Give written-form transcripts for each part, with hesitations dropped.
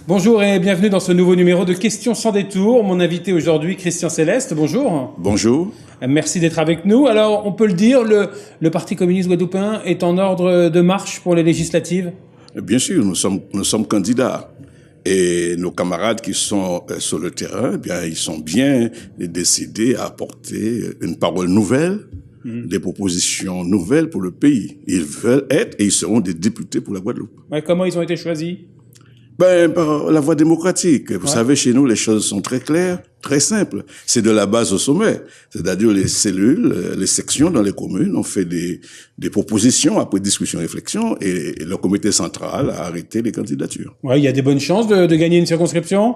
Bonjour et bienvenue dans ce nouveau numéro de Questions sans détour. Mon invité aujourd'hui, Christian Céleste, bonjour. Bonjour. Merci d'être avec nous. Alors, on peut le dire, le Parti communiste guadeloupéen est en ordre de marche pour les législatives? Bien sûr, nous sommes candidats. Et nos camarades qui sont sur le terrain, eh bien, ils sont bien décidés à apporter une parole nouvelle, des propositions nouvelles pour le pays. Ils veulent être et ils seront des députés pour la Guadeloupe. Ouais, comment ils ont été choisis? Par la voie démocratique. Vous savez, chez nous, les choses sont très claires, très simples. C'est de la base au sommet. C'est-à-dire les cellules, les sections dans les communes ont fait des propositions après discussion et réflexion et le comité central a arrêté les candidatures. Ouais, il y a des bonnes chances de gagner une circonscription?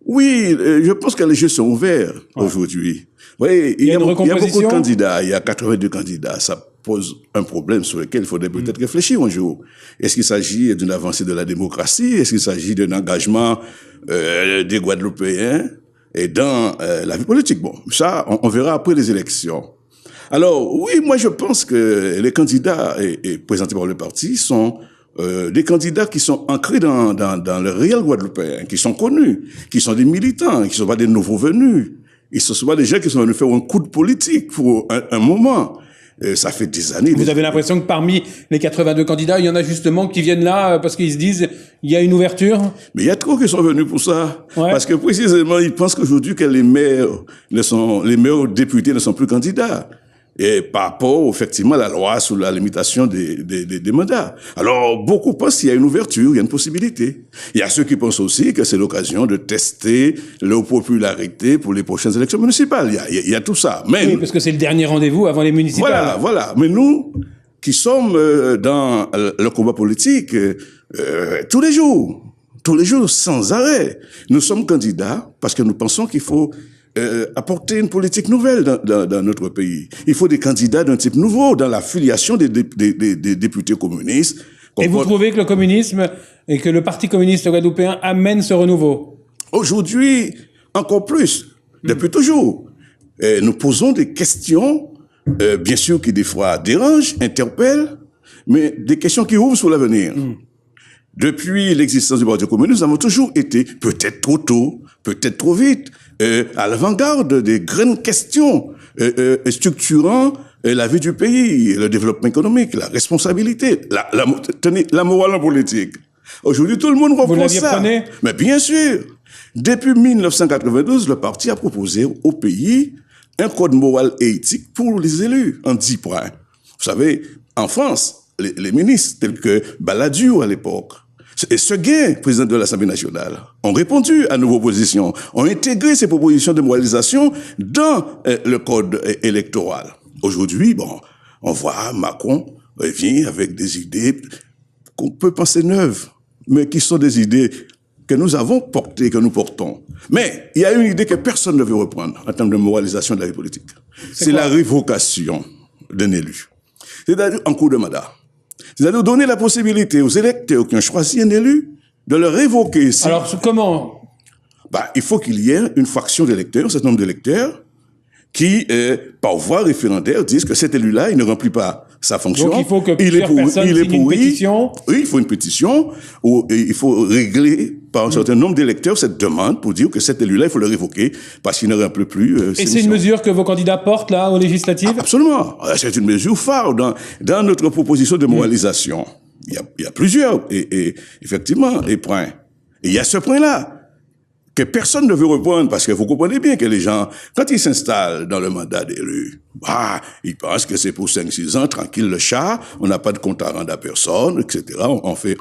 Oui, je pense que les jeux sont ouverts aujourd'hui. Oui, il y a beaucoup de candidats. Il y a 82 candidats. Ça pose un problème sur lequel il faudrait peut-être réfléchir un jour. Est-ce qu'il s'agit d'une avancée de la démocratie? Est-ce qu'il s'agit d'un engagement des Guadeloupéens et dans la vie politique? Bon, ça, on verra après les élections. Alors, oui, moi je pense que les candidats présentés par le parti sont des candidats qui sont ancrés dans le réel guadeloupéen, qui sont connus, qui sont des militants, qui ne sont pas des nouveaux venus. Ils sont souvent des gens qui sont venus faire un coup de politique pour un moment. Ça fait des années. Vous avez l'impression que parmi les 82 candidats, il y en a justement qui viennent là parce qu'ils se disent il y a une ouverture? Mais il y a trop qui sont venus pour ça. Ouais. Parce que précisément, ils pensent qu'aujourd'hui que les maires députés ne sont plus candidats. Et par rapport, effectivement, à la loi sur la limitation des mandats. Alors, beaucoup pensent qu'il y a une ouverture, il y a une possibilité. Il y a ceux qui pensent aussi que c'est l'occasion de tester leur popularité pour les prochaines élections municipales. Il y a tout ça. Mais oui, parce que c'est le dernier rendez-vous avant les municipales. Voilà. Mais nous, qui sommes dans le combat politique, tous les jours, sans arrêt, nous sommes candidats parce que nous pensons qu'il faut apporter une politique nouvelle dans notre pays. Il faut des candidats d'un type nouveau dans la filiation des députés communistes. Et vous trouvez que le communisme et que le Parti communiste guadeloupéen amène ce renouveau? Aujourd'hui, encore plus, depuis toujours. Nous posons des questions, bien sûr qui des fois dérangent, interpellent, mais des questions qui ouvrent sur l'avenir. Depuis l'existence du Parti communiste, nous avons toujours été, peut-être trop tôt, peut-être trop vite, à l'avant-garde des grandes questions structurant la vie du pays, le développement économique, la responsabilité, la morale en politique. Aujourd'hui, tout le monde reprend ça. Vous l'aviez prôné? Mais bien sûr. Depuis 1992, le parti a proposé au pays un code moral et éthique pour les élus en 10 points. Vous savez, en France, les ministres tels que Balladur à l'époque, et Seguin, président de l'Assemblée nationale, ont répondu à nos propositions, ont intégré ces propositions de moralisation dans le code électoral. Aujourd'hui, bon, on voit Macron vient avec des idées qu'on peut penser neuves, mais qui sont des idées que nous avons portées, que nous portons. Mais il y a une idée que personne ne veut reprendre en termes de moralisation de la vie politique. C'est la révocation d'un élu. C'est-à-dire en cours de mandat. C'est-à-dire donner la possibilité aux électeurs qui ont choisi un élu de le révoquer. Alors, comment? Il faut qu'il y ait une fraction d'électeurs, un certain nombre d'électeurs, qui, par voie référendaire, disent que cet élu-là, il ne remplit pas sa fonction. Donc il faut que plusieurs personnes signent une pétition. Oui, il faut une pétition, où il faut régler par un certain nombre d'électeurs cette demande pour dire que cet élu-là, il faut le révoquer parce qu'il ne remplit plus ses missions. Et c'est une mesure que vos candidats portent, là, aux législatives? Absolument. C'est une mesure phare dans notre proposition de moralisation. Il y a plusieurs, et effectivement, les points. Et il y a ce point-là que personne ne veut reprendre, parce que vous comprenez bien que les gens, quand ils s'installent dans le mandat d'élu, ils pensent que c'est pour 5-6 ans, tranquille le chat, on n'a pas de compte à rendre à personne, etc. On fait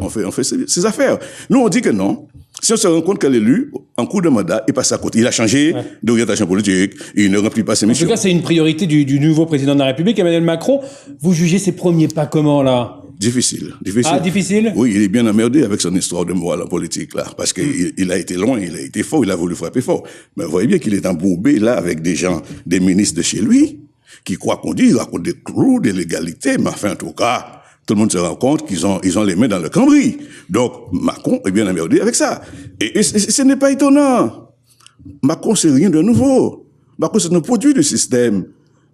ses affaires. Nous, on dit que non. Si on se rend compte que l'élu, en cours de mandat, il passe à côté. Il a changé d'orientation politique, il ne remplit pas ses missions. En tout cas, c'est une priorité du nouveau président de la République, Emmanuel Macron. Vous jugez ses premiers pas comment, là? Difficile. Ah, difficile? Oui, il est bien emmerdé avec son histoire de morale en politique, là. Parce qu'il a été loin, il a été fort, il a voulu frapper fort. Mais vous voyez bien qu'il est embourbé, là, avec des gens, des ministres de chez lui, qui croient qu'on dit, ils racontent des clous, des légalités, mais enfin, en tout cas, tout le monde se rend compte qu'ils ont les mains dans le cambouis. Donc, Macron est bien emmerdé avec ça. Et ce n'est pas étonnant. Macron, c'est rien de nouveau. Macron, c'est un produit du système.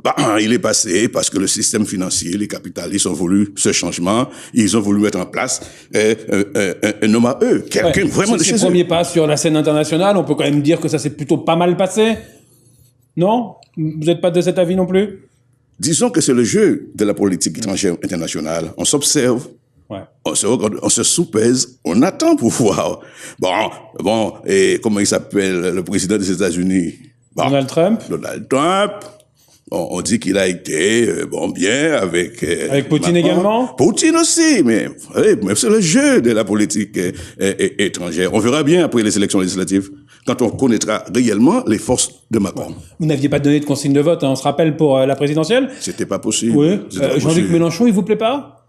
Bah, il est passé parce que le système financier, les capitalistes ont voulu ce changement, ils ont voulu mettre en place un homme à eux, quelqu'un vraiment de chez eux. Ces premiers pas sur la scène internationale, on peut quand même dire que ça s'est plutôt pas mal passé. Non? Vous n'êtes pas de cet avis non plus? Disons que c'est le jeu de la politique étrangère internationale. On s'observe, on se regarde, on se soupèse, on attend pour voir. Bon, et comment il s'appelle, le président des États-Unis? Donald Trump. Bon, on dit qu'il a été bien avec Poutine Macron. également. Poutine aussi, mais c'est le jeu de la politique étrangère. On verra bien après les élections législatives, quand on connaîtra réellement les forces de Macron. Vous n'aviez pas donné de consigne de vote, hein, on se rappelle, pour la présidentielle. C'était pas possible. Oui. Jean-Luc Mélenchon, il vous plaît pas?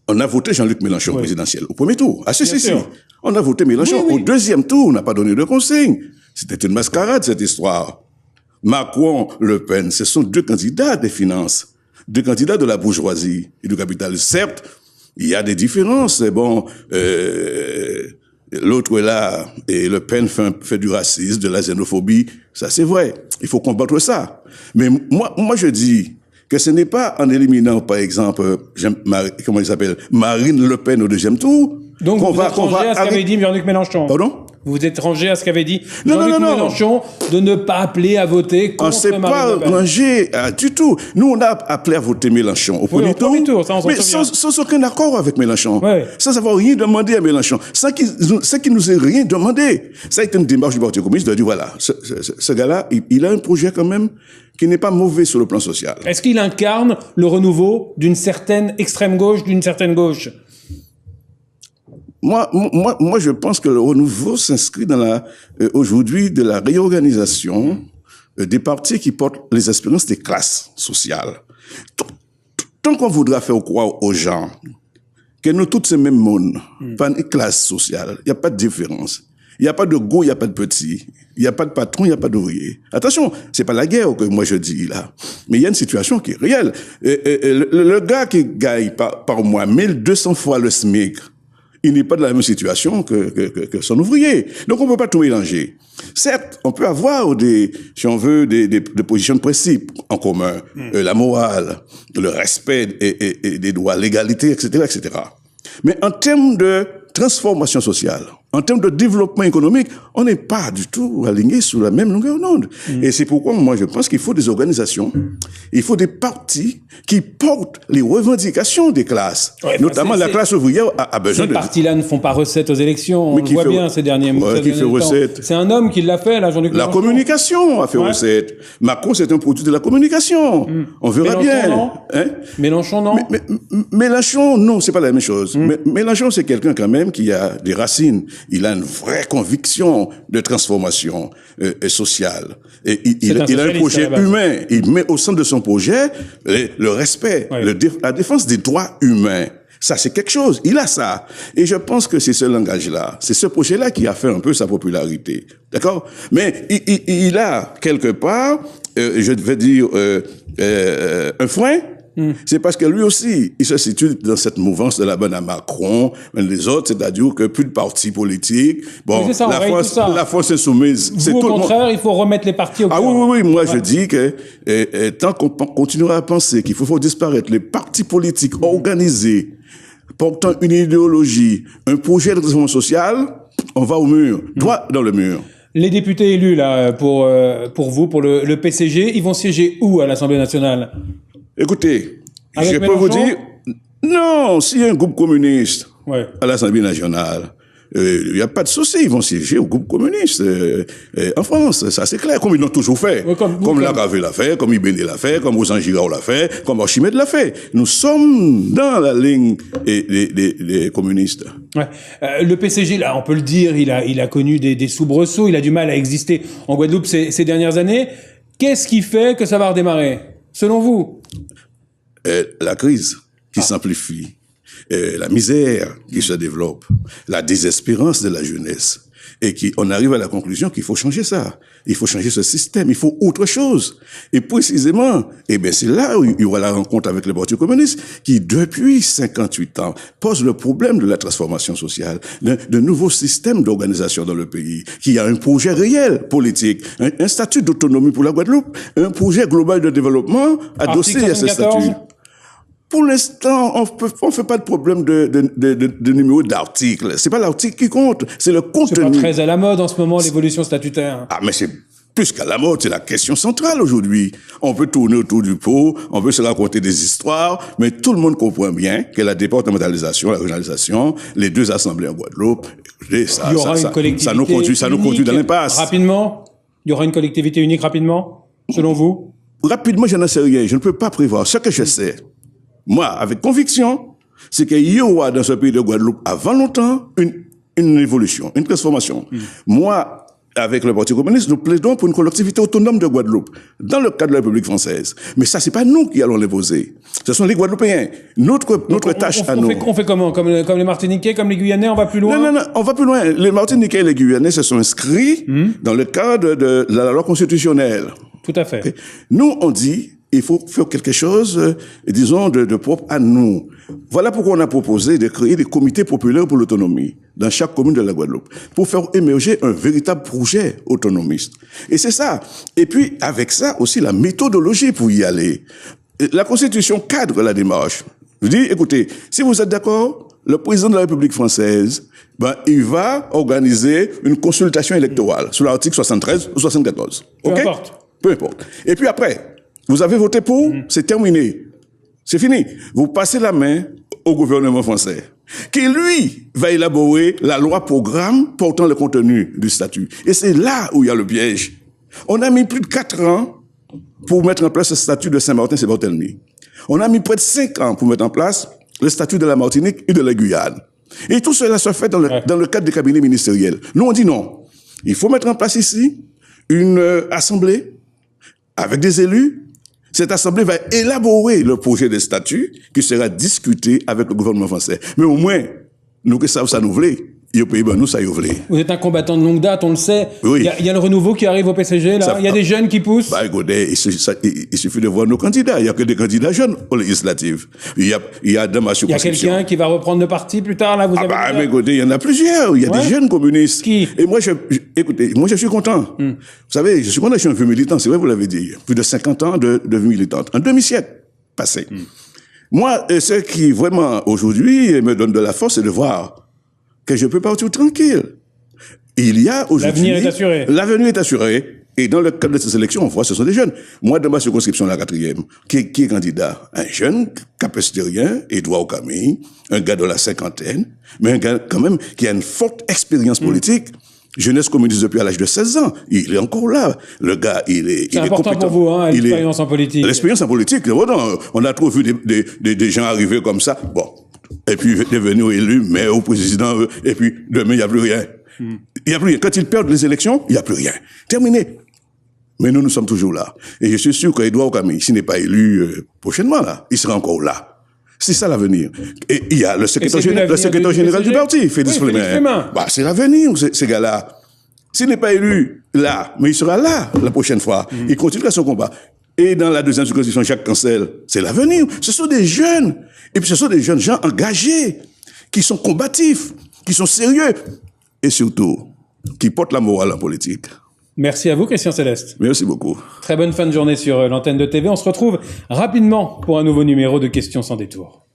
On a voté Jean-Luc Mélenchon présidentiel au premier tour. Ah si. On a voté Mélenchon. Oui. Au deuxième tour, on n'a pas donné de consigne. C'était une mascarade, cette histoire. Macron, Le Pen, ce sont deux candidats des finances, deux candidats de la bourgeoisie et du capital. Certes, il y a des différences. Bon, l'autre est là et Le Pen fait du racisme, de la xénophobie. Ça, c'est vrai. Il faut combattre ça. Mais moi, je dis que ce n'est pas en éliminant, par exemple, comment il s'appelle, Marine Le Pen au deuxième tour. Donc vous êtes rangé à ce qu'avait dit Jean-Luc Mélenchon. Pardon? Vous vous êtes rangé à ce qu'avait dit Jean-Luc Mélenchon de ne pas appeler à voter contre Marine Le Pen. On ne s'est pas rangé du tout. Nous, on a appelé à voter Mélenchon au premier tour. Ça, mais sans aucun accord avec Mélenchon. Ouais. Sans avoir rien demandé à Mélenchon. Sans qu'il nous ait rien demandé. Ça a été une démarche du Parti communiste de dire, voilà, ce gars-là, il a un projet quand même qui n'est pas mauvais sur le plan social. Est-ce qu'il incarne le renouveau d'une certaine extrême gauche, d'une certaine gauche? Moi, je pense que le renouveau s'inscrit dans aujourd'hui de la réorganisation des partis qui portent les espérances des classes sociales. Tant qu'on voudra faire croire aux gens que nous tous ces mêmes mondes, pas une classe sociale, il n'y a pas de différence. Il n'y a pas de gros, il n'y a pas de petit. Il n'y a pas de patron, il n'y a pas d'ouvrier. Attention, c'est pas la guerre que moi je dis là. Mais il y a une situation qui est réelle. Le gars qui gagne par mois 1200 fois le SMIC, il n'est pas dans la même situation que son ouvrier. Donc on ne peut pas tout mélanger. Certes, on peut avoir si on veut, des positions de principe en commun. La morale, le respect et des droits, l'égalité, etc., etc. Mais en termes de transformation sociale, en termes de développement économique, on n'est pas du tout aligné sur la même longueur d'onde. Et c'est pourquoi moi je pense qu'il faut des organisations, il faut des partis qui portent les revendications des classes. Ouais, notamment la classe ouvrière a besoin de... Ces partis-là ne font pas recette aux élections, on le voit bien ces derniers mois. Qui fait recette? C'est un homme qui l'a fait, là, Jean-Luc Mélenchon. La communication a fait recette. Macron, c'est un produit de la communication. On verra bien. Non. Hein? Mélenchon, non? Mélenchon, non, c'est pas la même chose. Mélenchon, c'est quelqu'un quand même qui a des racines. Il a une vraie conviction de transformation sociale. Et il a un projet humain. Il met au centre de son projet le respect, la défense des droits humains. Ça, c'est quelque chose. Il a ça. Et je pense que c'est ce langage-là, c'est ce projet-là qui a fait un peu sa popularité. D'accord? Mais il a, quelque part, je vais dire, un frein. C'est parce que lui aussi, il se situe dans cette mouvance de la bonne à Macron, les autres, c'est-à-dire que plus de partis politiques. Bon, ça, la France est soumise. Vous, au contraire, il faut remettre les partis au cœur. Oui. Moi, je dis que tant qu'on continuera à penser qu'il faut disparaître les partis politiques organisés, portant une idéologie, un projet de transformation sociale, on va au mur, droit dans le mur. Les députés élus, là, pour vous, pour le PCG, ils vont siéger où à l'Assemblée nationale? Écoutez, avec je Mélenchon? peux vous dire, non, s'il y a un groupe communiste à l'Assemblée nationale, il n'y a pas de souci, ils vont siéger au groupe communiste en France, ça c'est clair, comme ils l'ont toujours fait. Comme Lagavé l'a fait, comme Ibéné l'a fait, comme Ozan Girard l'a fait, comme Archimède l'a fait. Nous sommes dans la ligne des communistes. Ouais. Le PCG, là, on peut le dire, il a connu des soubresauts, il a du mal à exister en Guadeloupe ces dernières années. Qu'est-ce qui fait que ça va redémarrer, selon vous? La crise qui s'amplifie, la misère qui se développe, la désespérance de la jeunesse, et on arrive à la conclusion qu'il faut changer ça. Il faut changer ce système. Il faut autre chose. Et précisément, c'est là où il y aura la rencontre avec le Parti communiste qui, depuis 58 ans, pose le problème de la transformation sociale, de nouveaux systèmes d'organisation dans le pays, qui a un projet réel politique, un statut d'autonomie pour la Guadeloupe, un projet global de développement adossé à ce statut. Pour l'instant, on fait pas de problème de numéro d'article. C'est pas l'article qui compte, c'est le contenu. C'est pas très à la mode en ce moment, l'évolution statutaire. Ah, mais c'est plus qu'à la mode, c'est la question centrale aujourd'hui. On peut tourner autour du pot, on peut se raconter des histoires, mais tout le monde comprend bien que la départementalisation, la régionalisation, les deux assemblées en Guadeloupe, ça nous conduit dans l'impasse. Rapidement, il y aura une collectivité unique rapidement, selon vous? Rapidement, je n'en sais rien. Je ne peux pas prévoir. Ce que je sais, moi, avec conviction, c'est qu'il y aura dans ce pays de Guadeloupe, avant longtemps, une évolution, une transformation. Moi, avec le Parti communiste, nous plaidons pour une collectivité autonome de Guadeloupe, dans le cadre de la République française. Mais ça, c'est pas nous qui allons l'imposer. Ce sont les Guadeloupéens. Notre tâche à nous. On fait comment? Comme les Martiniquais, comme les Guyanais, on va plus loin? Non, on va plus loin. Les Martiniquais et les Guyanais se sont inscrits dans le cadre de la loi constitutionnelle. Tout à fait. Okay. Nous, on dit, il faut faire quelque chose, disons, de propre à nous. Voilà pourquoi on a proposé de créer des comités populaires pour l'autonomie dans chaque commune de la Guadeloupe, pour faire émerger un véritable projet autonomiste. Et c'est ça. Et puis, avec ça aussi, la méthodologie pour y aller. La Constitution cadre la démarche. Je dis, écoutez, si vous êtes d'accord, le président de la République française, il va organiser une consultation électorale sur l'article 73 ou 74. Peu importe. Peu importe. Et puis après, vous avez voté pour, c'est terminé. C'est fini. Vous passez la main au gouvernement français, qui lui va élaborer la loi programme portant le contenu du statut. Et c'est là où il y a le piège. On a mis plus de 4 ans pour mettre en place le statut de Saint-Martin-et-Barthélemy. On a mis près de 5 ans pour mettre en place le statut de la Martinique et de la Guyane. Et tout cela se fait dans le cadre des cabinets ministériels. Nous, on dit non. Il faut mettre en place ici une assemblée avec des élus. Cette assemblée va élaborer le projet de statut qui sera discuté avec le gouvernement français. Mais au moins, nous que ça nous voulait. Et au pays, nous, ça y voulait. Vous êtes un combattant de longue date, on le sait. Oui. Il y a le renouveau qui arrive au PCG, là. Il y a des jeunes qui poussent. Écoutez, il suffit de voir nos candidats. Il n'y a que des candidats jeunes aux législatives. Il y a dans ma circonscription. Il y a quelqu'un qui va reprendre le parti plus tard, là, mais écoutez, il y en a plusieurs. Il y a des jeunes communistes. Qui? Et moi, je suis content. Vous savez, je suis content, je suis un vieux militant, c'est vrai, vous l'avez dit. Plus de 50 ans de vie militante. Un demi-siècle passé. Moi, ce qui vraiment, aujourd'hui, me donne de la force, c'est de voir que je peux partir tranquille. Il y a aujourd'hui... L'avenir est assuré. L'avenir est assuré. Et dans le cadre de ces élections, on voit, ce sont des jeunes. Moi, dans ma circonscription, la 4e, qui est candidat? Un jeune, capestérien, Edouard Camille, un gars de la cinquantaine, mais un gars, quand même, qui a une forte expérience politique. Jeunesse communiste depuis à l'âge de 16 ans. Il est encore là. Le gars, il est compétent. C'est important pour vous, hein, l'expérience en politique. L'expérience en politique, on a trop vu des gens arriver comme ça. Bon. Et puis, devenir élu, maire ou président, et puis, demain, il n'y a plus rien. Il n'y a plus rien. Quand ils perdent les élections, il n'y a plus rien. Terminé. Mais nous sommes toujours là. Et je suis sûr qu'Edouard Camille, s'il n'est pas élu prochainement, là, il sera encore là. C'est ça l'avenir. Et il y a le secrétaire général du parti, Félix Flemin. C'est l'avenir, ces gars-là. S'il n'est pas élu là, mais il sera là la prochaine fois. Il continuera son combat. Et dans la deuxième circonscription, Jacques Cancel, c'est l'avenir. Ce sont des jeunes. Et puis ce sont des jeunes gens engagés, qui sont combatifs, qui sont sérieux. Et surtout, qui portent la morale en politique. Merci à vous, Christian Céleste. Merci beaucoup. Très bonne fin de journée sur l'antenne de TV. On se retrouve rapidement pour un nouveau numéro de Questions sans détour.